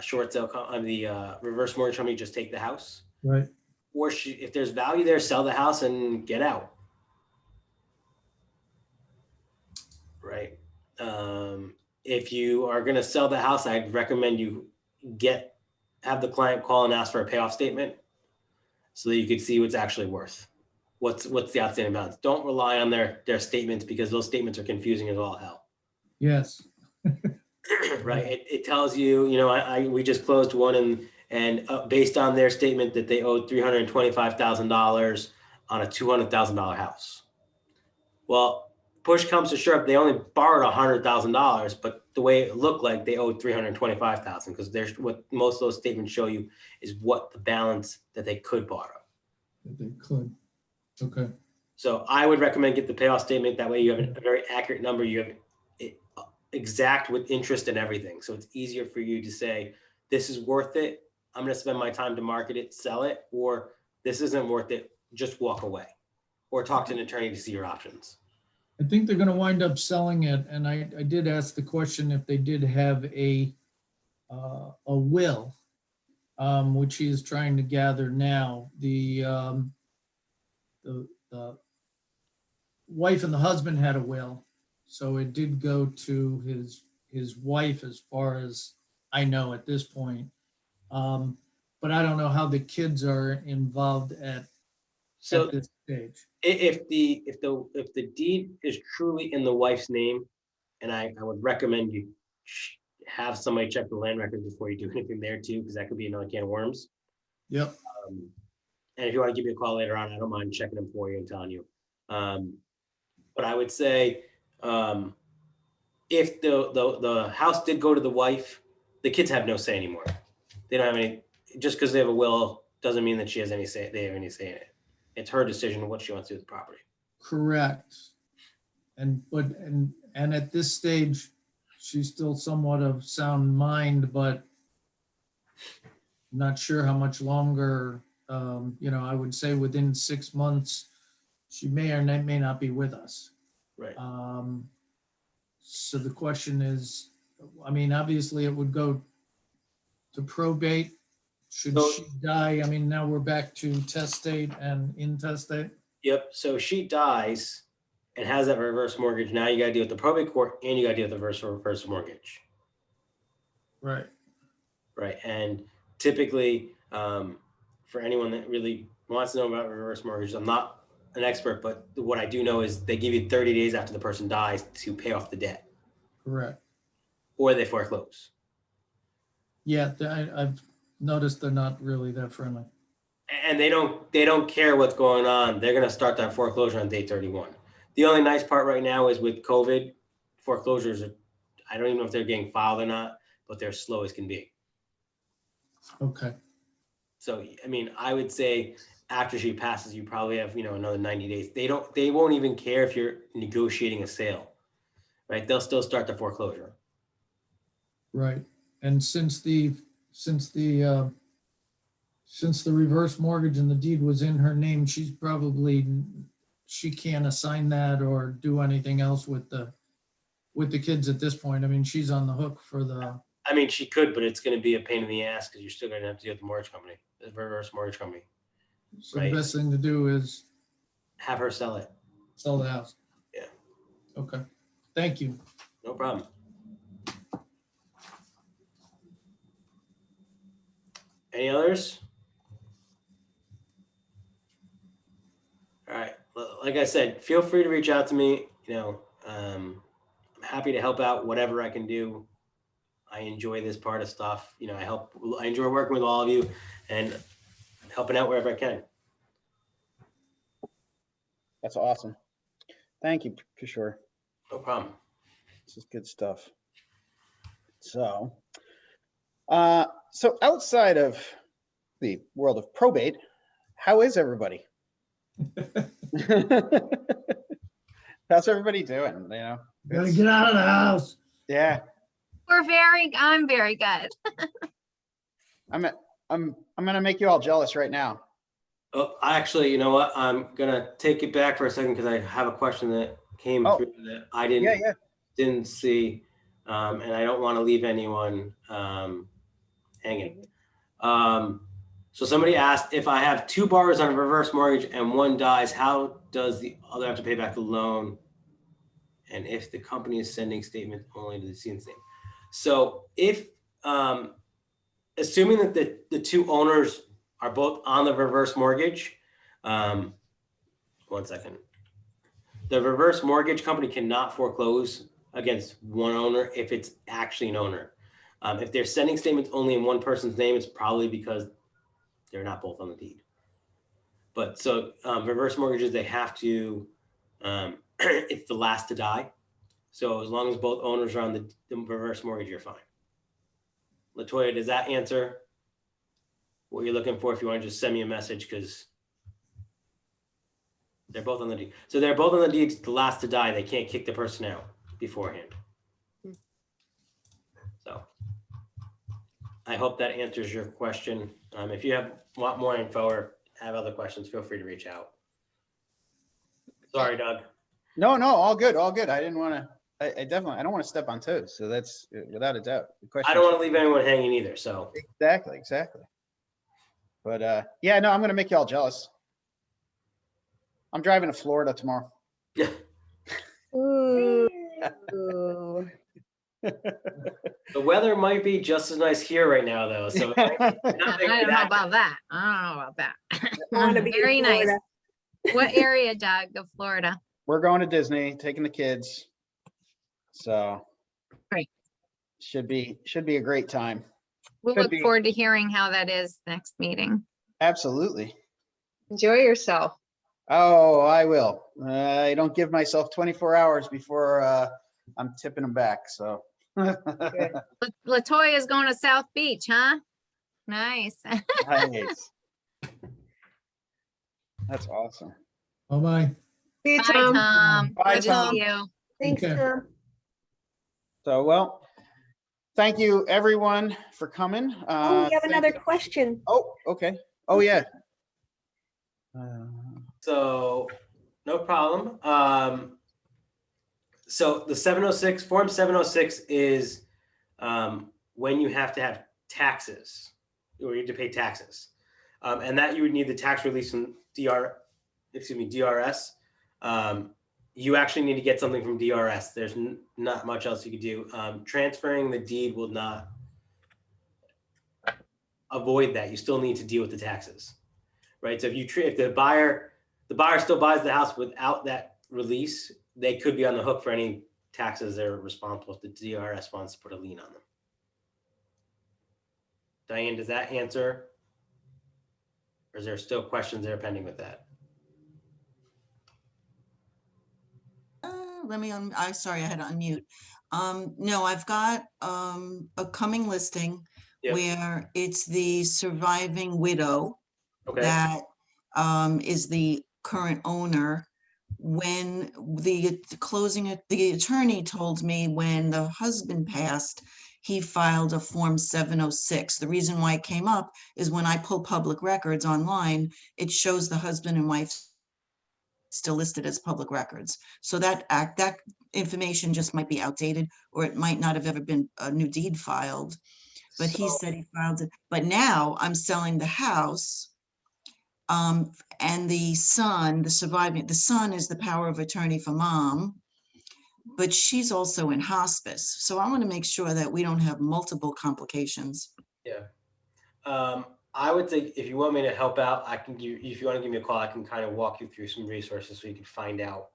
S7: short sale the reverse mortgage company just take the house.
S5: Right.
S7: Or if there's value there, sell the house and get out. Right. If you are going to sell the house, I'd recommend you have the client call and ask for a payoff statement so that you could see what's actually worth. What's the outstanding balance. Don't rely on their statements because those statements are confusing as all hell.
S5: Yes.
S7: Right. It tells you, we just closed one and based on their statement that they owed $325,000 on a $200,000 house. Well, push comes to shove, they only borrowed $100,000, but the way it looked like they owed $325,000 because what most of those statements show you is what the balance that they could borrow.
S5: That they could. Okay.
S7: So I would recommend get the payoff statement. That way you have a very accurate number. You have it exact with interest and everything. So it's easier for you to say, this is worth it. I'm going to spend my time to market it, sell it, or this isn't worth it. Just walk away or talk to an attorney to see your options.
S5: I think they're going to wind up selling it. And I did ask the question if they did have a will, which he is trying to gather now. The wife and the husband had a will, so it did go to his wife as far as I know at this point. But I don't know how the kids are involved at this stage.
S7: If the deed is truly in the wife's name, and I would recommend you have somebody check the land records before you do anything there too, because that could be another can of worms.
S5: Yep.
S7: And if you want to give me a call later on, I don't mind checking them for you and telling you. But I would say if the house did go to the wife, the kids have no say anymore. They don't have any. Just because they have a will doesn't mean that she has any say. They have any say in it. It's her decision what she wants to do with the property.
S5: Correct. And at this stage, she's still somewhat of sound mind, but not sure how much longer. I would say within 6 months, she may or may not be with us.
S7: Right.
S5: So the question is, obviously it would go to probate. Should she die? Now we're back to testate and intestate.
S7: Yep. So she dies and has that reverse mortgage. Now you got to deal with the probate court and you got to deal with the reverse mortgage.
S5: Right.
S7: Right. And typically, for anyone that really wants to know about reverse mortgages, I'm not an expert, but what I do know is they give you 30 days after the person dies to pay off the debt.
S5: Correct.
S7: Or they foreclose.
S5: Yeah, I've noticed they're not really that friendly.
S7: And they don't care what's going on. They're going to start that foreclosure on day 31. The only nice part right now is with COVID, foreclosures I don't even know if they're getting filed or not, but they're slow as can be.
S5: Okay.
S7: So, I would say after she passes, you probably have, another 90 days. They won't even care if you're negotiating a sale, right? They'll still start the foreclosure.
S5: Right. And since the reverse mortgage and the deed was in her name, she can't assign that or do anything else with the kids at this point. She's on the hook for the.
S7: She could, but it's going to be a pain in the ass because you're still going to have to deal with the mortgage company, the reverse mortgage company.
S5: So right. The best thing to do is
S7: have her sell it.
S5: Sell the house.
S7: Yeah.
S5: Okay. Thank you.
S7: No problem. Any others? like I said, feel free to reach out to me. I'm happy to help out whatever I can do. I enjoy this part of stuff. I enjoy working with all of you and helping out wherever I can.
S1: That's awesome. Thank you, Kishore.
S7: No problem.
S1: This is good stuff. So outside of the world of probate, how is everybody? How's everybody doing?
S5: Gotta get out of the house.
S1: Yeah,
S9: I'm very good.
S1: I'm gonna make you all jealous right now.
S7: Oh, you know what? I'm gonna take it back for a second because I have a question that came
S1: Oh.
S7: through that I didn't see, and I don't want to leave anyone hanging. So somebody asked, if I have two borrowers on a reverse mortgage and one dies, how does the other have to pay back the loan? And if the company is sending statements only to the decedent name. So if, assuming that the two owners are both on the reverse mortgage, 1 second. The reverse mortgage company cannot foreclose against one owner if it's actually an owner. If they're sending statements only in one person's name, it's probably because they're not both on the deed. But so reverse mortgages, they have to, it's the last to die. So as long as both owners are on the reverse mortgage, you're fine. LaToya, does that answer what you're looking for? If you want to just send me a message, because they're both on the deed. So they're both on the deed, the last to die. They can't kick the person out beforehand. So I hope that answers your question. If you want more info or have other questions, feel free to reach out. Sorry, Doug.
S1: No, all good, all good. I didn't want to. I don't want to step on toes. So that's without a doubt. The question.
S7: I don't want to leave anyone hanging either. So
S1: exactly. But yeah, no, I'm gonna make y'all jealous. I'm driving to Florida tomorrow.
S7: Yeah.
S2: Ooh.
S7: The weather might be just as nice here right now, though. So
S9: I don't know about that. Very nice. What area, Doug, of Florida?
S1: We're going to Disney, taking the kids. So
S9: Great.
S1: Should be a great time.
S9: We'll look forward to hearing how that is next meeting.
S1: Absolutely.
S3: Enjoy yourself.
S1: Oh, I will. I don't give myself 24 hours before I'm tipping them back. So.
S9: LaToya is going to South Beach, huh? Nice.
S1: Nice. That's awesome.
S5: Bye-bye.
S3: See you,
S9: Bye,
S3: Tom.
S9: Tom.
S1: Bye,
S9: Good to
S1: Tom.
S9: see you.
S3: Thanks,
S5: Okay.
S3: Tom.
S1: So, well, thank you everyone for coming.
S3: Oh, we have another question.
S1: Oh, okay. Oh, yeah.
S7: So no problem. So the 706, Form 706 is when you have to have taxes, or you have to pay taxes. And that you would need the tax release from DRS. You actually need to get something from DRS. There's not much else you could do. Transferring the deed will not avoid that. You still need to deal with the taxes, right? So if the buyer still buys the house without that release, they could be on the hook for any taxes they're responsible if the DRS wants to put a lien on them. Diane, does that answer? Or is there still questions that are pending with that?
S4: I'm sorry, I had to unmute. No, I've got a coming listing.
S7: Yep.
S4: Where it's the surviving widow.
S7: Okay.
S4: That is the current owner. When the attorney told me when the husband passed, he filed a Form 706. The reason why it came up is when I pull public records online, it shows the husband and wife still listed as public records. So that information just might be outdated, or it might not have ever been a new deed filed. But he said he filed it. But now I'm selling the house. And the son is the power of attorney for mom, but she's also in hospice. So I want to make sure that we don't have multiple complications.
S7: Yeah. I would think if you want me to help out, I can give, if you want to give me a call, I can kind of walk you through some resources so you can find out.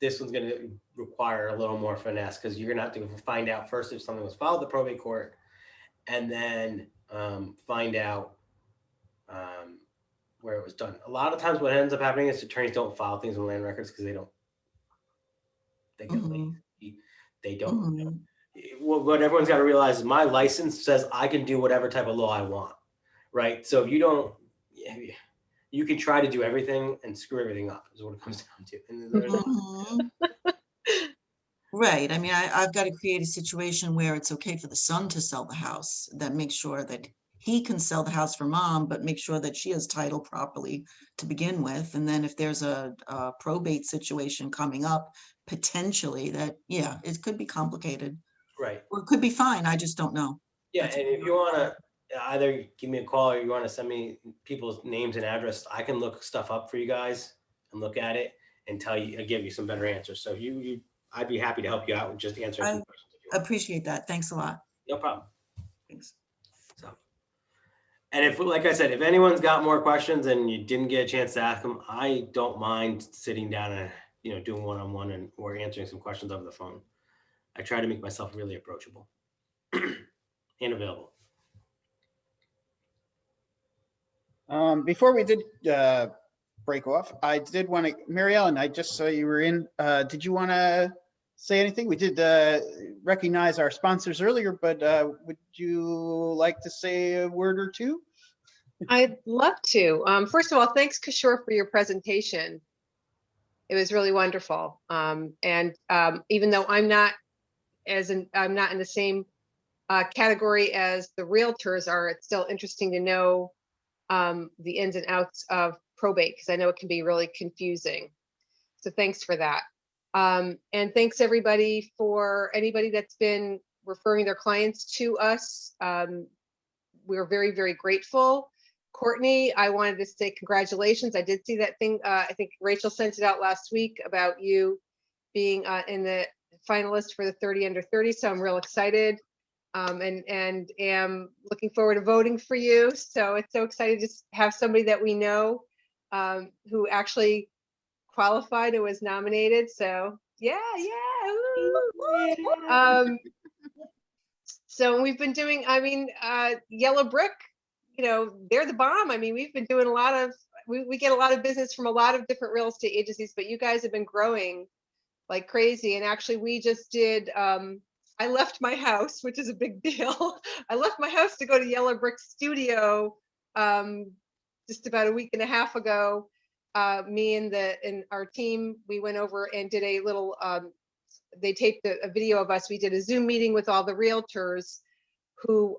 S7: This one's going to require a little more finesse because you're going to have to find out first if something was filed at the probate court, and then find out where it was done. A lot of times what ends up happening is attorneys don't file things in land records because they get
S4: Mhm.
S7: lazy. They don't.
S4: Mhm.
S7: What everyone's got to realize is my license says I can do whatever type of law I want, right? So if you don't, you can try to do everything and screw everything up is what it comes down to. And
S4: Mhm. Right. I mean, I've got to create a situation where it's okay for the son to sell the house, that makes sure that he can sell the house for mom, but make sure that she has title properly to begin with. And then if there's a probate situation coming up, potentially that, yeah, it could be complicated
S7: right.
S4: or it could be fine. I just don't know.
S7: Yeah.
S4: That's
S7: And if you want to either give me a call or you want to send me people's names and address, I can look stuff up for you guys and look at it and tell you, give you some better answers. So I'd be happy to help you out with just answering
S4: I
S7: some questions. If you want.
S4: appreciate that. Thanks a lot.
S7: No problem.
S4: Thanks.
S7: So, and if, like I said, if anyone's got more questions and you didn't get a chance to ask them, I don't mind sitting down and, doing one-on-one and or answering some questions over the phone. I try to make myself really approachable and available.
S1: Before we did break off, I did want to, Mary Ellen, I just saw you were in. Did you want to say anything? We did recognize our sponsors earlier, but would you like to say a word or two?
S10: I'd love to. First of all, thanks, Kishore, for your presentation. It was really wonderful. Even though I'm not in the same category as the realtors are, it's still interesting to know the ins and outs of probate, because I know it can be really confusing. So thanks for that. And thanks everybody for anybody that's been referring their clients to us. We're very, very grateful. Courtney, I wanted to say congratulations. I did see that thing. I think Rachel sent it out last week about you being in the finalist for the 30 under 30. So I'm real excited and am looking forward to voting for you. So it's so exciting to have somebody that we know who actually qualified and was nominated. So yeah. So we've been doing, Yellow Brick, they're the bomb. I mean, we've been doing a lot of, we get a lot of business from a lot of different real estate agencies, but you guys have been growing like crazy. And actually we just did, I left my house, which is a big deal. I left my house to go to Yellow Brick Studio just about a week and a half ago. Me and our team, we went over and did a little, they taped a video of us. We did a Zoom meeting with all the realtors who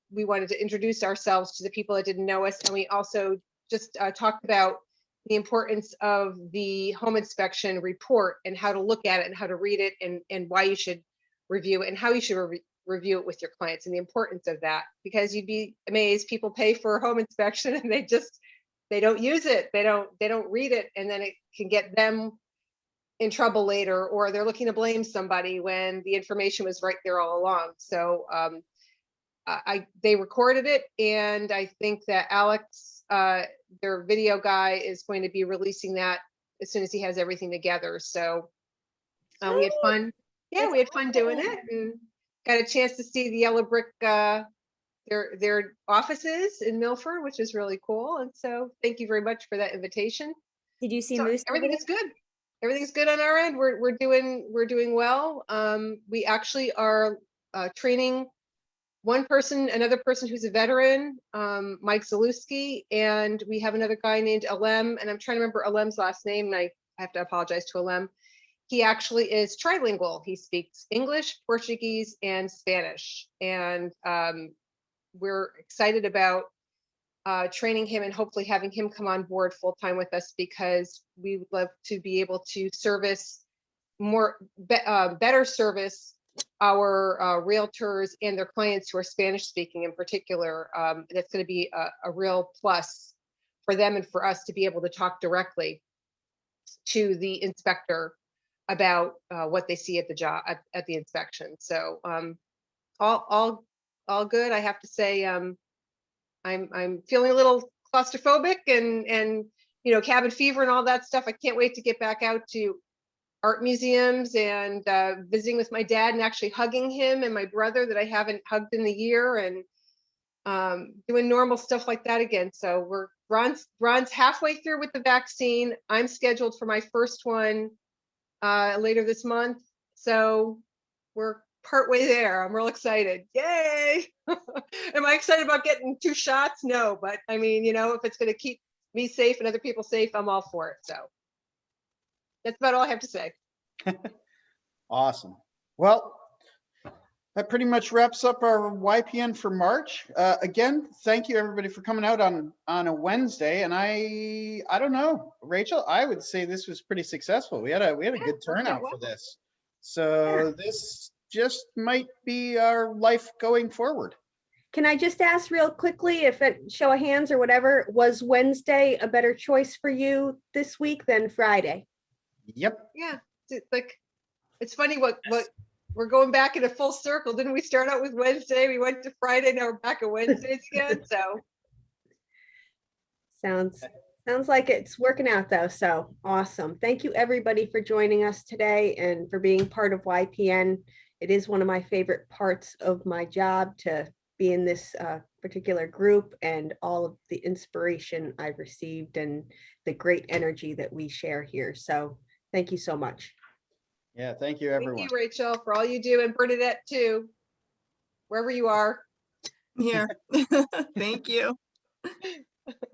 S10: we wanted to introduce ourselves to the people that didn't know us. And we also just talked about the importance of the home inspection report and how to look at it and how to read it and why you should review it and how you should review it with your clients and the importance of that, because you'd be amazed. People pay for a home inspection and they don't use it. They don't read it. And then it can get them in trouble later, or they're looking to blame somebody when the information was right there all along. So they recorded it, and I think that Alex, their video guy, is going to be releasing that as soon as he has everything together. So we had fun. Yeah, we had fun doing it, and got a chance to see the Yellow Brick, their offices in Milford, which is really cool. And so thank you very much for that invitation.
S2: Did you see
S10: So
S2: Moose?
S10: everything is good. Everything's good on our end. We're doing well. We actually are training another person who's a veteran, Mike Zalewski, and we have another guy named Alem, and I'm trying to remember Alem's last name, and I have to apologize to Alem. He actually is trilingual. He speaks English, Portuguese, and Spanish, and we're excited about training him and hopefully having him come on board full time with us, because we would love to be able to service better service our realtors and their clients who are Spanish speaking in particular. That's going to be a real plus for them and for us to be able to talk directly to the inspector about what they see at the job at the inspection. So all good. I have to say, I'm feeling a little claustrophobic and you know, cabin fever and all that stuff. I can't wait to get back out to art museums and visiting with my dad and actually hugging him and my brother that I haven't hugged in a year, and doing normal stuff like that again. So Ron's halfway through with the vaccine. I'm scheduled for my first one later this month. So we're partway there. I'm real excited. Yay! Am I excited about getting 2 shots? No, but I mean, you know, if it's going to keep me safe and other people safe, I'm all for it. So that's about all I have to say.
S1: Awesome. Well, that pretty much wraps up our YPN for March. Again, thank you everybody for coming out on a Wednesday. And I don't know, Rachel, I would say this was pretty successful. We had a good
S10: worked out
S1: turnout
S10: well.
S1: for this. So this just might be our life going forward.
S3: Can I just ask real quickly, if it show of hands or whatever, was Wednesday a better choice for you this week than Friday?
S1: Yep.
S10: Yeah, it's funny what we're going back in a full circle. Didn't we start out with Wednesday? We went to Friday, now we're back at Wednesdays again. So
S3: Sounds like it's working out though. So awesome. Thank you everybody for joining us today and for being part of YPN. It is one of my favorite parts of my job to be in this particular group, and all of the inspiration I've received and the great energy that we share here. So thank you so much.
S1: Yeah, thank you everyone.
S10: thank you, Rachel, for all you do, and Bernadette too, wherever you are.
S11: Here. Thank you.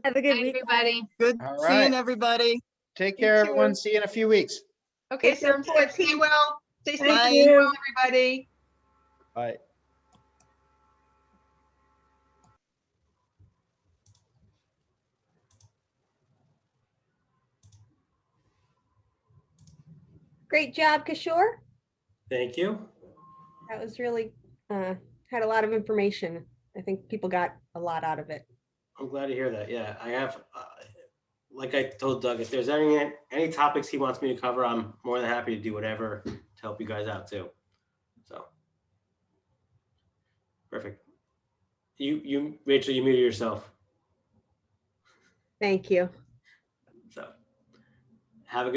S2: Have a good
S9: Bye,
S2: week.
S9: everybody.
S11: Good
S1: All
S11: seeing
S1: right.
S11: everybody.
S1: Take
S10: You
S1: care,
S10: too.
S1: everyone. See you in a few weeks.
S10: Okay,
S3: April
S10: sounds good. Stay
S3: 14th.
S10: well. Stay safe.
S11: Bye.
S10: Stay well, everybody.
S1: Bye.
S3: Great job, Kishore.
S7: Thank you.
S3: That was really, had a lot of information. I think people got a lot out of it.
S7: I'm glad to hear that. Yeah, I have, like I told Doug, if there's any topics he wants me to cover, I'm more than happy to do whatever to help you guys out too. So, perfect. You, Rachel, you muted yourself.
S3: Thank you.